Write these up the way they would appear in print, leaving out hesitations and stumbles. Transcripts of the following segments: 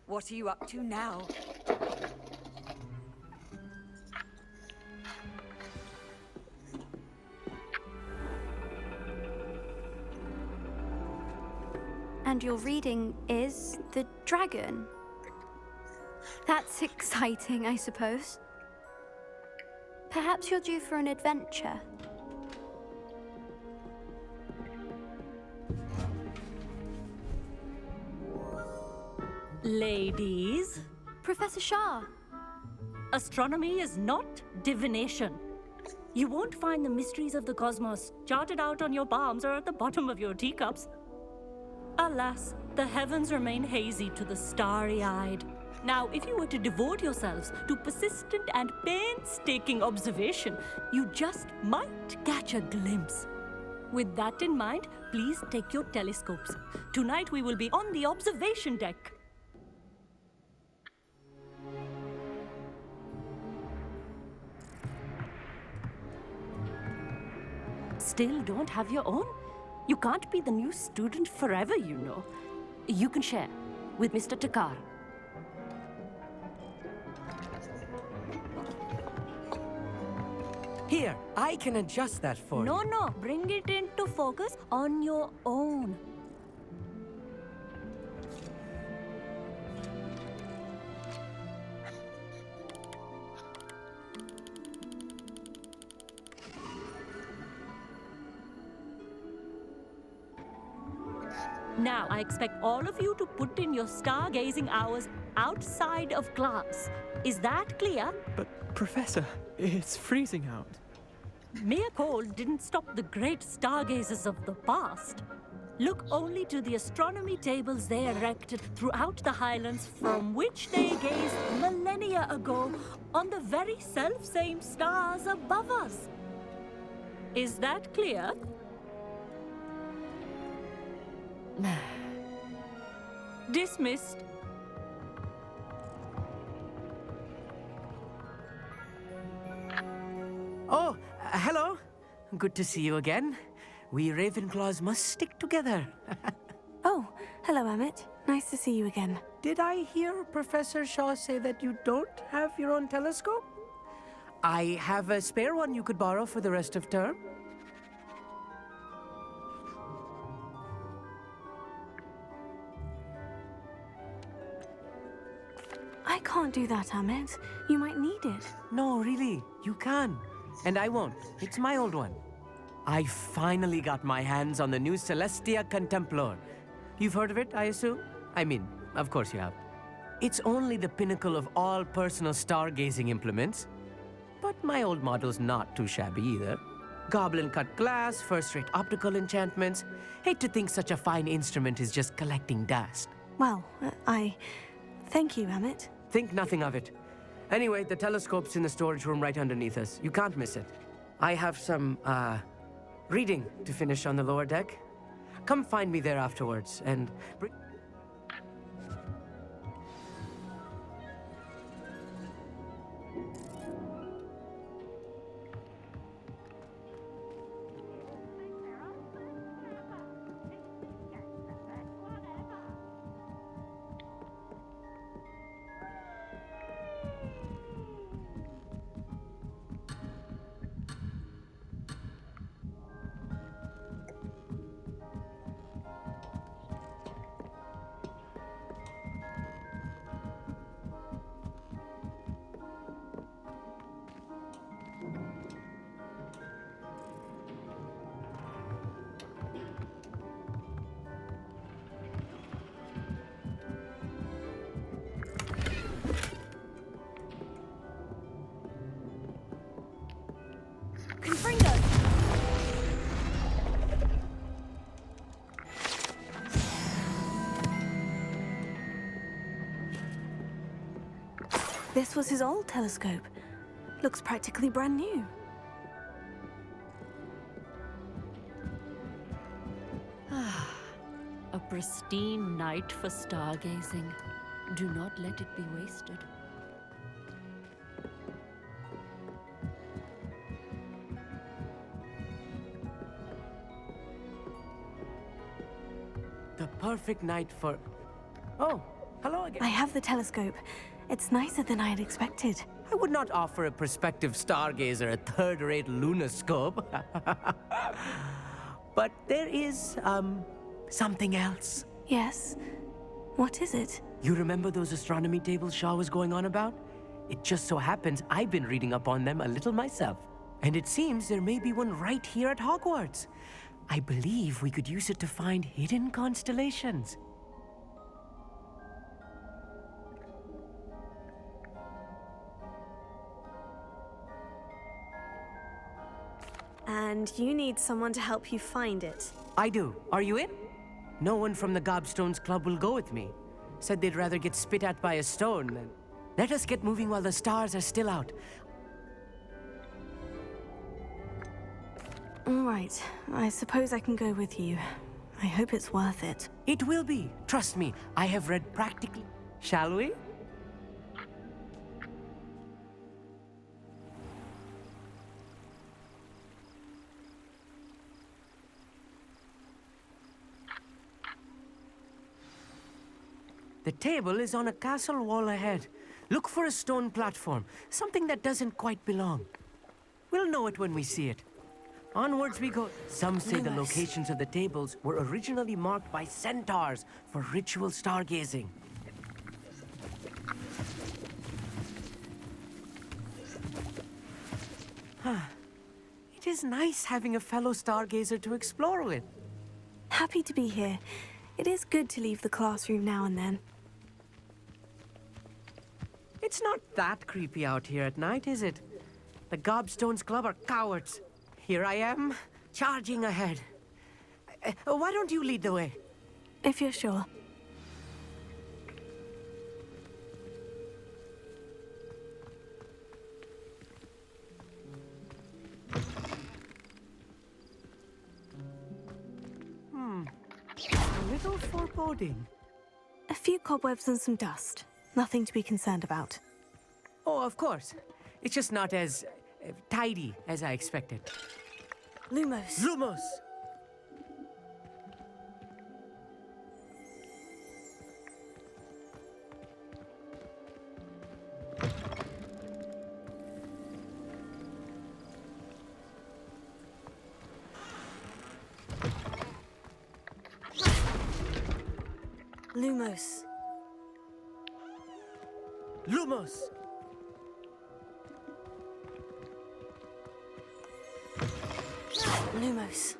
What are you up to now? And your reading is the dragon. That's exciting, I suppose. Perhaps you're due for an adventure. Ladies, Professor Shah. astronomy is not divination. You won't find the mysteries of the cosmos charted out on your palms or at the bottom of your teacups. Alas, the heavens remain hazy to the starry-eyed. Now, if you were to devote yourselves to persistent and painstaking observation, you just might catch a glimpse. With that in mind, please take your telescopes. Tonight we will be on the observation deck. Still don't have your own? You can't be the new student forever, you know. You can share with Mr. Takar. Here, I can adjust that for you. No, bring it into focus on your own. Now, I expect all of you to put in your stargazing hours outside of class. Is that clear? But, Professor, it's freezing out. Mere cold didn't stop the great stargazers of the past. Look only to the astronomy tables they erected throughout the highlands from which they gazed millennia ago on the very self-same stars above us. Is that clear? Dismissed. Oh, hello. Good to see you again. We Ravenclaws must stick together. Oh, hello, Amit. Nice to see you again. Did I hear Professor Shaw say that you don't have your own telescope? I have a spare one you could borrow for the rest of term. I can't do that, Amit. You might need it. No, really, you can. And I won't. It's my old one. I finally got my hands on the new Celestia Contemplar. You've heard of it, I assume? I mean, of course you have. It's only the pinnacle of all personal stargazing implements. But my old model's not too shabby either. Goblin-cut glass, first-rate optical enchantments. Hate to think such a fine instrument is just collecting dust. Well, thank you, Amit. Think nothing of it. Anyway, the telescope's in the storage room right underneath us. You can't miss it. I have some, reading to finish on the lower deck. Come find me there afterwards, and bring... This was his old telescope. Looks practically brand new. A pristine night for stargazing. Do not let it be wasted. The perfect night for... Oh, hello again. I have the telescope. It's nicer than I had expected. I would not offer a prospective stargazer a third-rate lunoscope. But there is, something else. Yes? What is it? You remember those astronomy tables Shaw was going on about? It just so happens I've been reading up on them a little myself. And it seems there may be one right here at Hogwarts. I believe we could use it to find hidden constellations. And you need someone to help you find it. I do. Are you in? No one from the Gobstones Club will go with me. Said they'd rather get spit at by a stone than... Let us get moving while the stars are still out. All right. I suppose I can go with you. I hope it's worth it. It will be. Trust me, I have read practically... Shall we? The table is on a castle wall ahead. Look for a stone platform, something that doesn't quite belong. We'll know it when we see it. Onwards we go. Some say the locations of the tables were originally marked by centaurs for ritual stargazing. It is nice having a fellow stargazer to explore with. Happy to be here. It is good to leave the classroom now and then. It's not that creepy out here at night, is it? The Gobstones Club are cowards. Here I am, charging ahead. Why don't you lead the way? If you're sure. A little foreboding. A few cobwebs and some dust. Nothing to be concerned about. Oh, of course. It's just not as tidy as I expected. Lumos. Lumos! Lumos. Lumos! Lumos.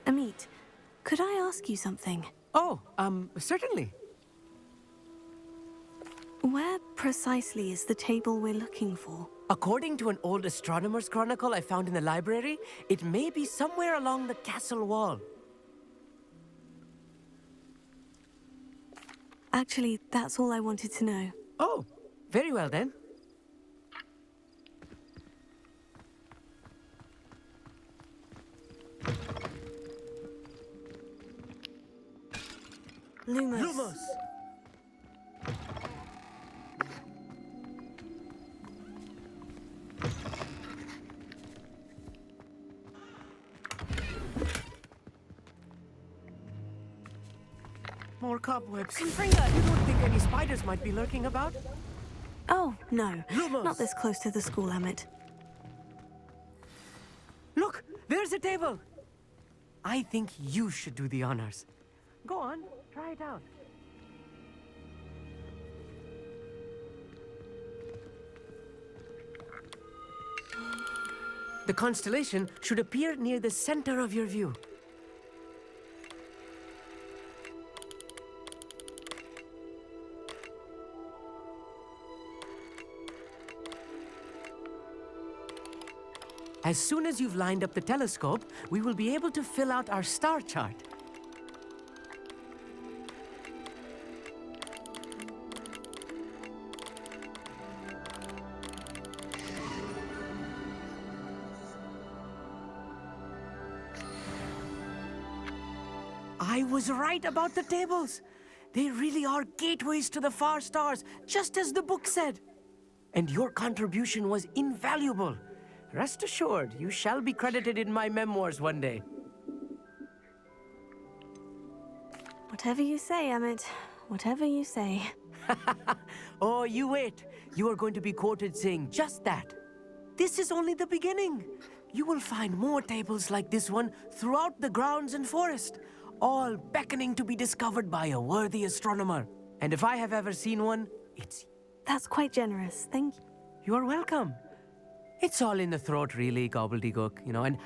Amit, could I ask you something? Oh, certainly. Where precisely is the table we're looking for? According to an old astronomer's chronicle I found in the library, it may be somewhere along the castle wall. Actually, that's all I wanted to know. Oh, very well then. Lumos. Lumos! More cobwebs. Confringa, you don't think any spiders might be lurking about? Oh, no. Lumos. Not this close to the school, Emmett. Look, there's a table. I think you should do the honors. Go on, try it out. The constellation should appear near the center of your view. As soon as you've lined up the telescope, we will be able to fill out our star chart. I was right about the tables. They really are gateways to the far stars, just as the book said. And your contribution was invaluable. Rest assured, you shall be credited in my memoirs one day. Whatever you say, Emmett. Whatever you say. Oh, you wait. You are going to be quoted saying just that. This is only the beginning. You will find more tables like this one throughout the grounds and forest, all beckoning to be discovered by a worthy astronomer. And if I have ever seen one, it's... That's quite generous. Thank you. You are welcome. It's all in the throat, really, gobbledygook, you know, and...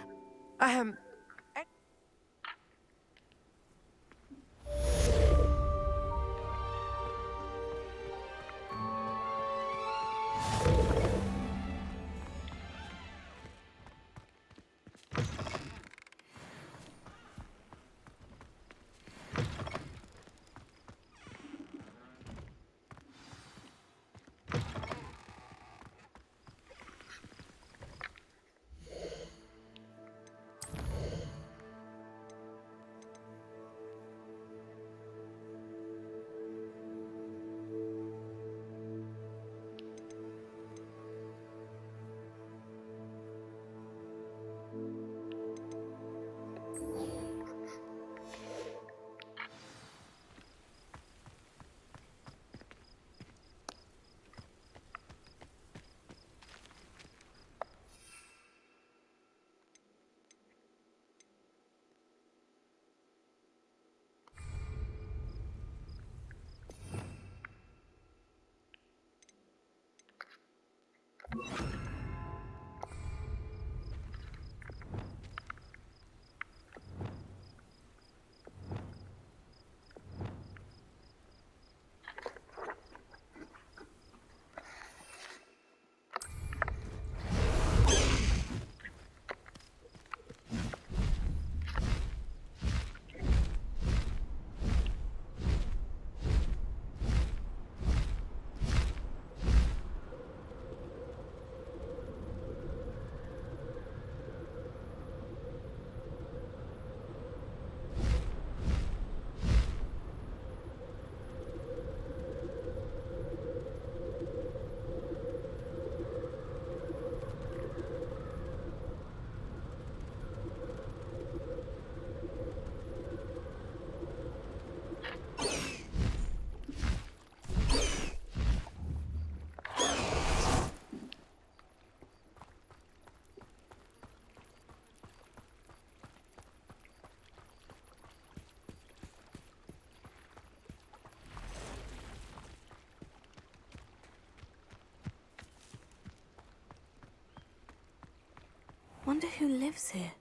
Wonder who lives here.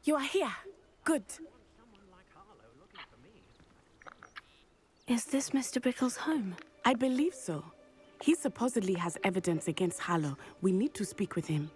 You are here. Good. Is this Mr. Bickle's home? I believe so. He supposedly has evidence against Harlow. We need to speak with him.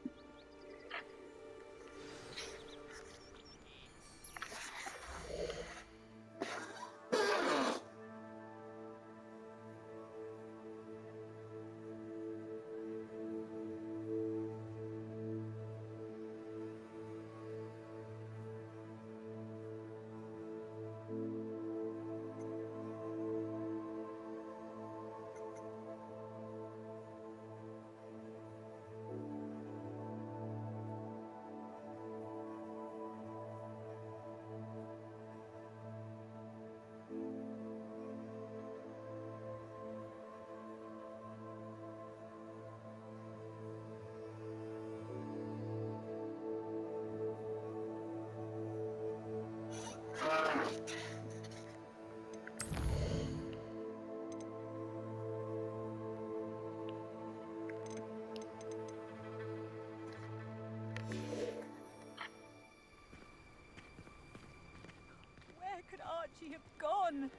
Where could Archie have gone?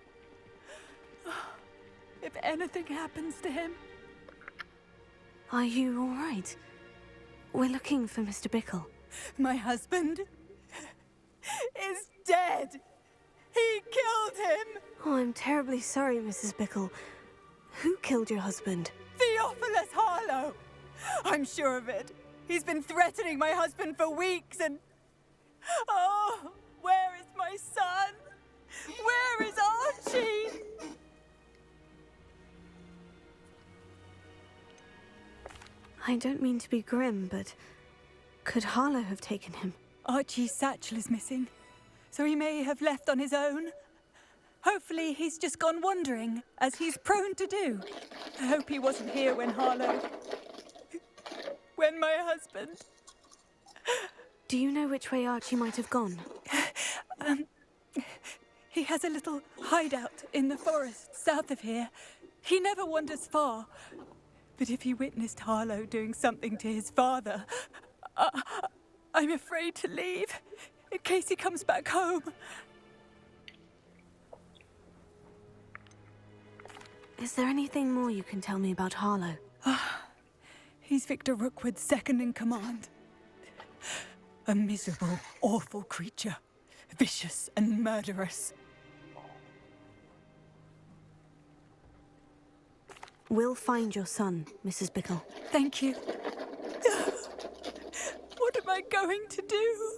If anything happens to him. Are you all right? We're looking for Mr. Bickle. My husband is dead. He killed him. Oh, I'm terribly sorry, Mrs. Bickle. Who killed your husband? Theophilus Harlow. I'm sure of it. He's been threatening my husband for weeks and... Oh, where is my son? Where is Archie? I don't mean to be grim, but could Harlow have taken him? Archie's satchel is missing, so he may have left on his own. Hopefully he's just gone wandering, as he's prone to do. I hope he wasn't here when when my husband... Do you know which way Archie might have gone? He has a little hideout in the forest south of here. He never wanders far. But if he witnessed Harlow doing something to his father, I'm afraid to leave, in case he comes back home. Is there anything more you can tell me about Harlow? He's Victor Rookwood's second in command. A miserable, awful creature. Vicious and murderous. We'll find your son, Mrs. Bickle. Thank you. What am I going to do?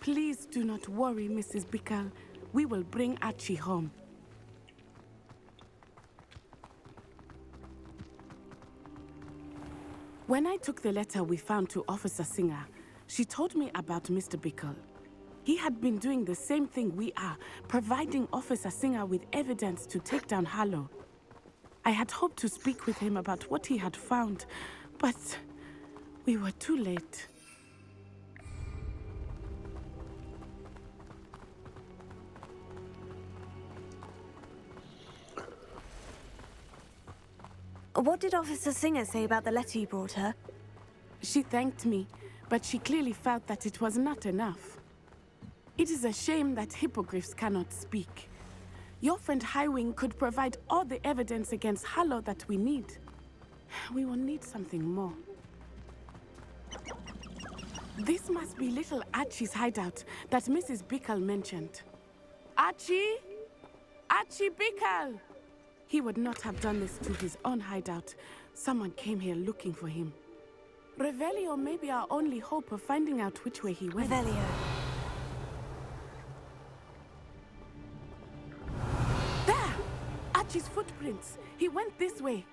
Please do not worry, Mrs. Bickle. We will bring Archie home. When I took the letter we found to Officer Singer, she told me about Mr. Bickle. He had been doing the same thing we are, providing Officer Singer with evidence to take down Harlow. I had hoped to speak with him about what he had found, but we were too late. What did Officer Singer say about the letter you brought her? She thanked me, but she clearly felt that it was not enough. It is a shame that hippogriffs cannot speak. Your friend Highwing could provide all the evidence against Harlow that we need. We will need something more. This must be little Archie's hideout that Mrs. Bickle mentioned. Archie? Archie Bickle! He would not have done this to his own hideout. Someone came here looking for him. Revelio may be our only hope of finding out which way he went. Revelio. There! Archie's footprints. He went this way.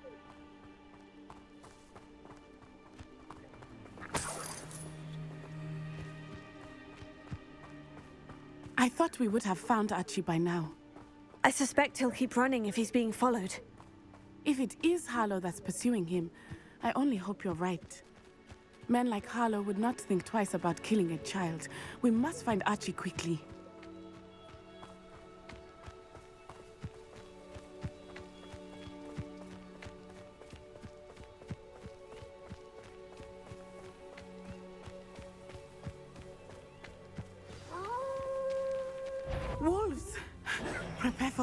I thought we would have found Archie by now. I suspect he'll keep running if he's being followed. If it is Harlow that's pursuing him, I only hope you're right. Men like Harlow would not think twice about killing a child. We must find Archie quickly.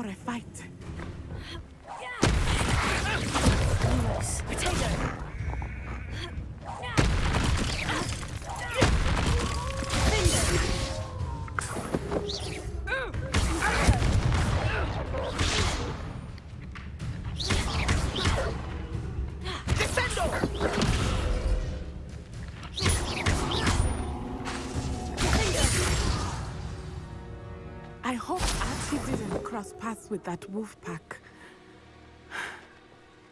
for a fight. Lewis. I hope Archie didn't cross paths with that wolf pack.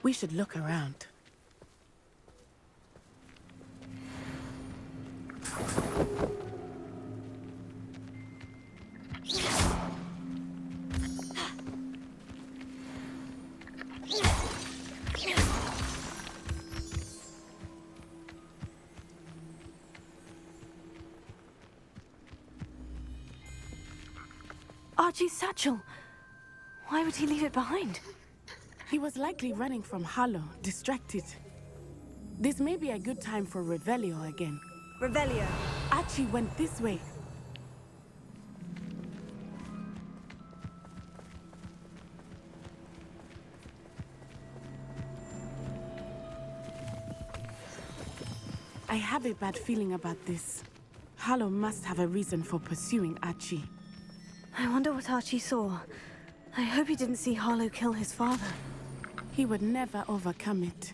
We should look around. Archie's satchel. Why would he leave it behind? He was likely running from Harlow, distracted. This may be a good time for Revelio again. Revelio. Archie went this way. I have a bad feeling about this. Harlow must have a reason for pursuing Archie. I wonder what Archie saw. I hope he didn't see Harlow kill his father. He would never overcome it.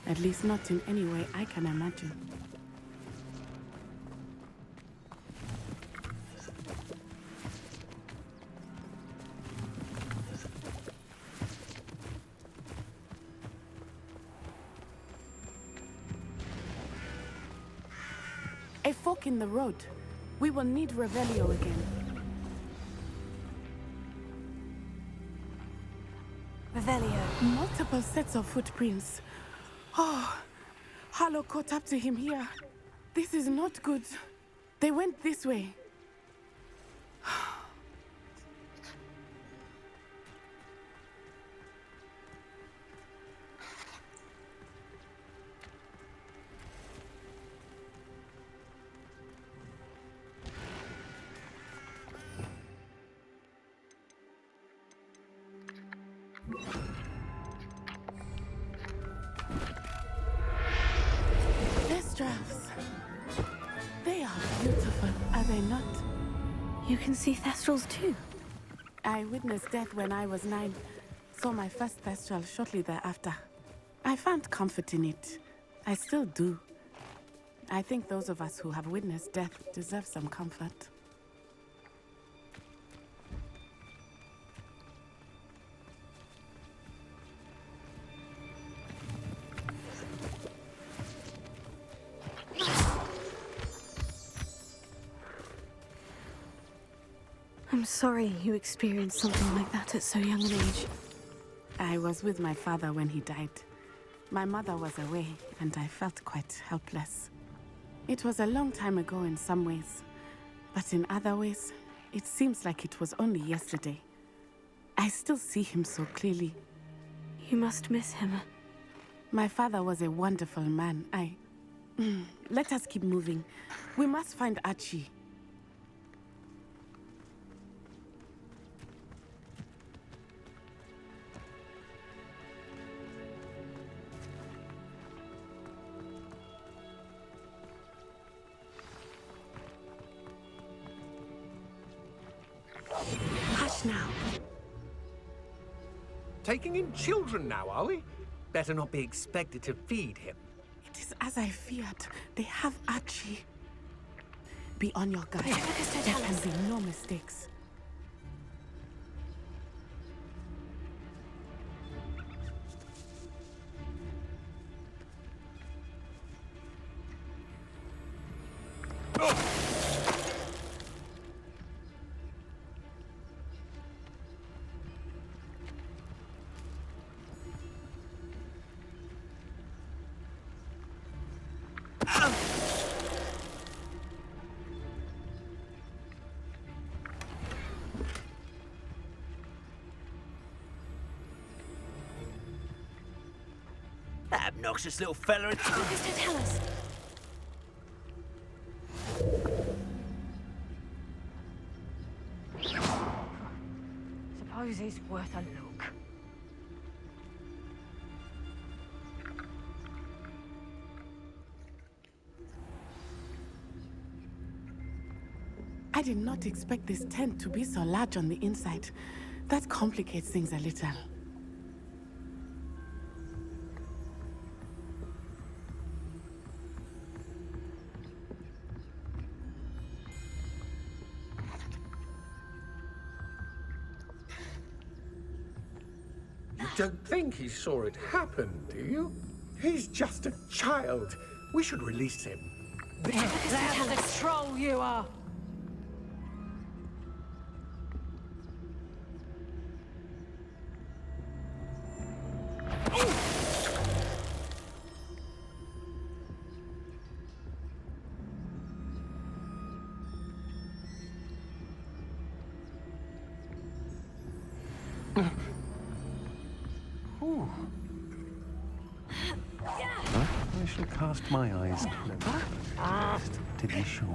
At least not in any way I can imagine. A fork in the road. We will need Revelio again. Revelio. Multiple sets of footprints. Oh, Harlow caught up to him here. This is not good. They went this way. Thestrals. They are beautiful, are they not? You can see Thestrals too. I witnessed death when I was 9. Saw my first Thestral shortly thereafter. I found comfort in it. I still do. I think those of us who have witnessed death deserve some comfort. I'm sorry you experienced something like that at so young an age. I was with my father when he died. My mother was away, and I felt quite helpless. It was a long time ago in some ways, but in other ways, it seems like it was only yesterday. I still see him so clearly. You must miss him. My father was a wonderful man. Let us keep moving. We must find Archie. Hush now. Taking in children now, are we? Better not be expected to feed him. It is as I feared. They have Archie. Be on your guard. There can be no mistakes. Obnoxious little fella. Tell us. is worth a look. I did not expect this tent to be so large on the inside. That complicates things a little. You don't think he saw it happen, do you? He's just a child. We should release him. That's the troll you are! I shall cast my eyes closer, just to be sure.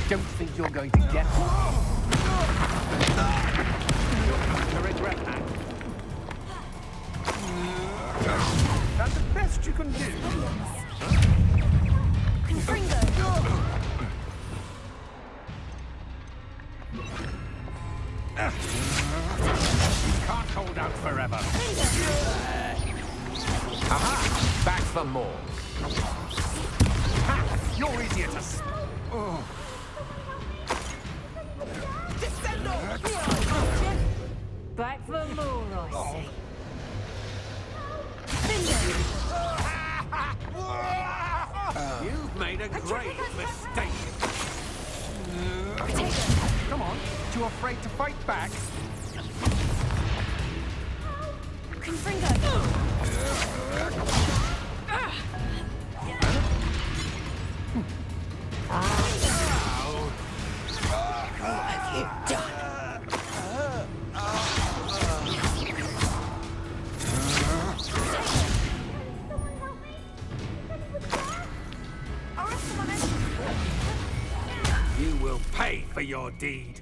Don't think you're going to get to regret that. That's the best you can do. You can't hold out forever. Aha! Back for more. Ha! You're easier to... Back for more, I see. You've made a great mistake. Come on, too afraid to fight back? What have you done? You will pay for your deed.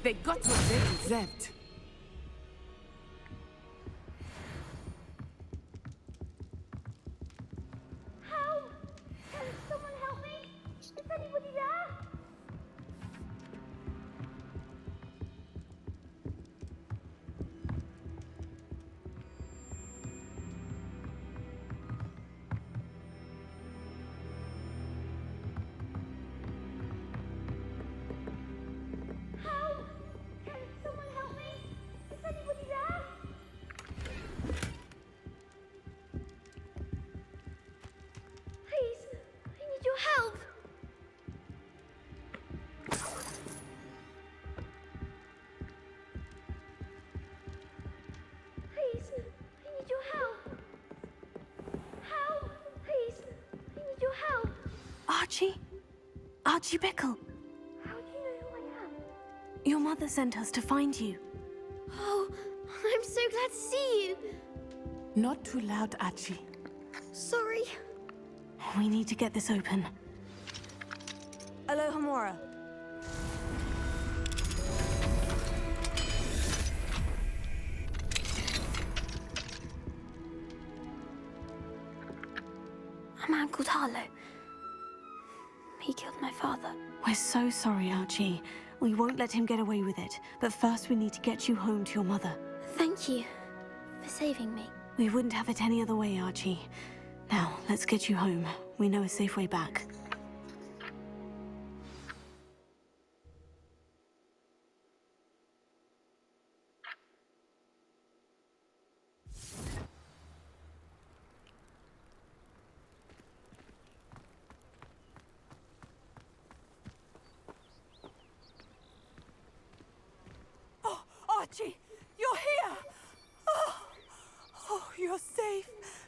They got what they deserved. Help! Can someone help me? Is anybody there? Help! Can someone help me? Is anybody there? Please, I need your help. Please, I need your help. Help! Please, I need your help. Archie? Archie Bickle. How do you know who I am? Your mother sent us to find you. Oh, I'm so glad to see you. Not too loud, Archie. Sorry. We need to get this open. Alohomora. A man called Harlow. He killed my father. We're so sorry, Archie. We won't let him get away with it. But first we need to get you home to your mother. Thank you for saving me. We wouldn't have it any other way, Archie. Now, let's get you home. We know a safe way back. Archie, you're here! Oh, you're safe.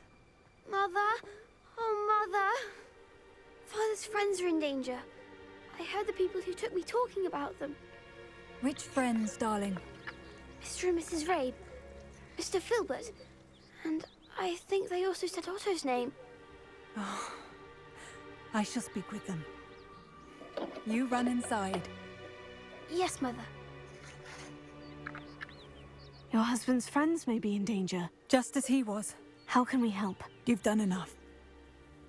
Mother? Oh, Mother. Father's friends are in danger. I heard the people who took me talking about them. Which friends, darling? Mr. and Mrs. Rabe, Mr. Filbert, and I think they also said Otto's name. I shall speak with them. You run inside. Yes, Mother. Your husband's friends may be in danger. Just as he was. How can we help? You've done enough.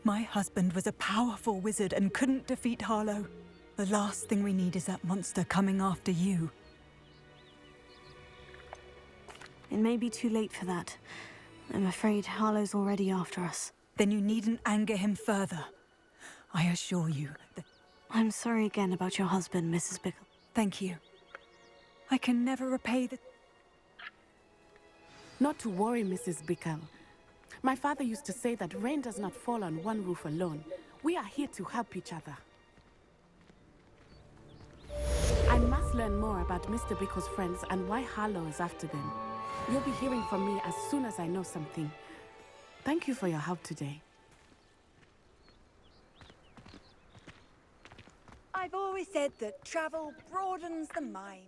My husband was a powerful wizard and couldn't defeat Harlow. The last thing we need is that monster coming after you. It may be too late for that. I'm afraid Harlow's already after us. Then you needn't anger him further. I assure you that... I'm sorry again about your husband, Mrs. Bickle. Thank you. I can never repay the... Not to worry, Mrs. Bickle. My father used to say that rain does not fall on one roof alone. We are here to help each other. I must learn more about Mr. Bickle's friends and why Harlow is after them. You'll be hearing from me as soon as I know something. Thank you for your help today. I've always said that travel broadens the mind.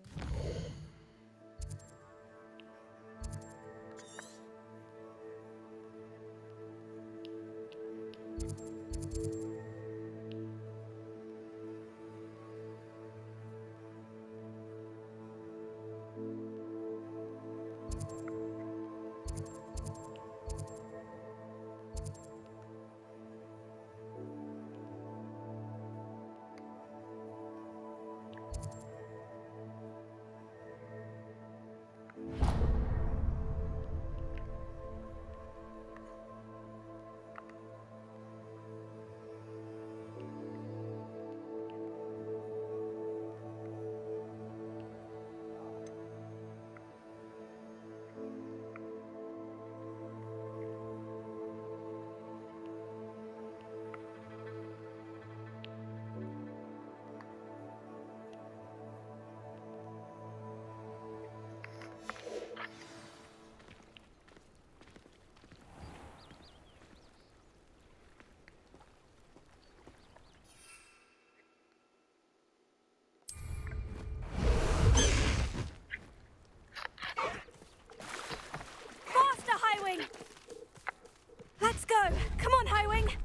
Let's go! Come on, Highwing!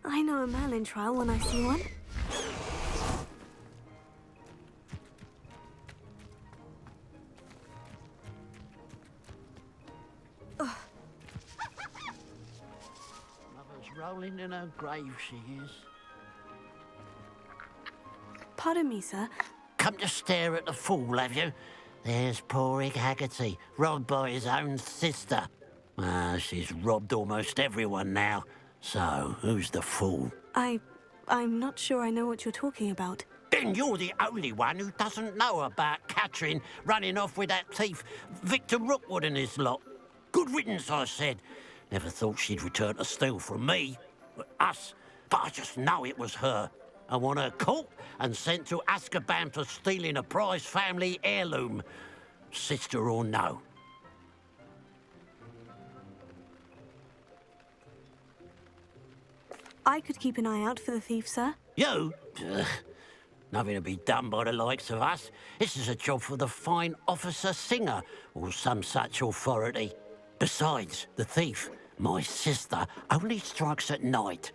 I know a Merlin trial when I see one. Mother's rolling in her grave, she is. Pardon me, sir. Come to stare at the fool, have you? There's poor Ig Haggerty, robbed by his own sister. Ah, she's robbed almost everyone now. So, who's the fool? I'm not sure I know what you're talking about. Then you're the only one who doesn't know about Catherine running off with that thief, Victor Rookwood and his lot. Good riddance, I said. Never thought she'd return to steal from me, us, but I just know it was her. I want her caught and sent to Azkaban for stealing a prized family heirloom, sister or no. I could keep an eye out for the thief, sir. You? Ugh. Nothing to be done by the likes of us. This is a job for the fine officer Singer, or some such authority. Besides, the thief, my sister, only strikes at night.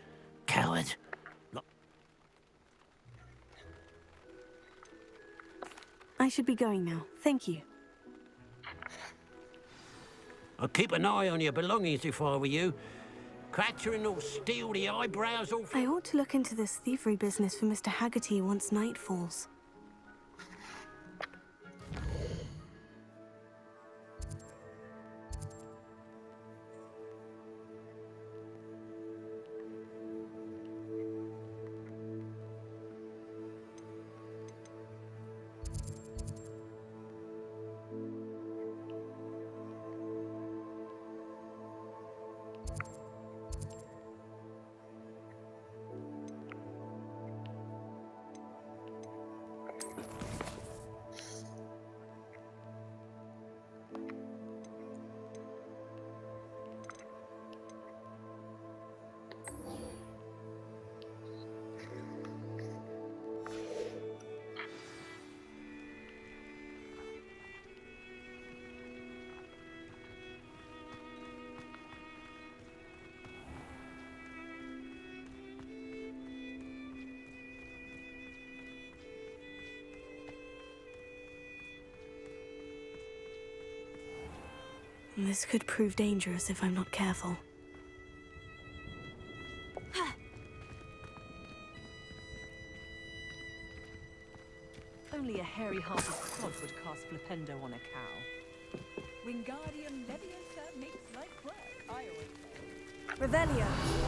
Coward. I should be going now. Thank you. I'd keep an eye on your belongings if I were you. Cratching or steal the eyebrows off. I ought to look into this thievery business for Mr. Haggerty once night falls. This could prove dangerous if I'm not careful. Only a hairy-hearted clod would cast Flipendo on a cow. Wingardium Leviosa makes light work, I always say. Revelio!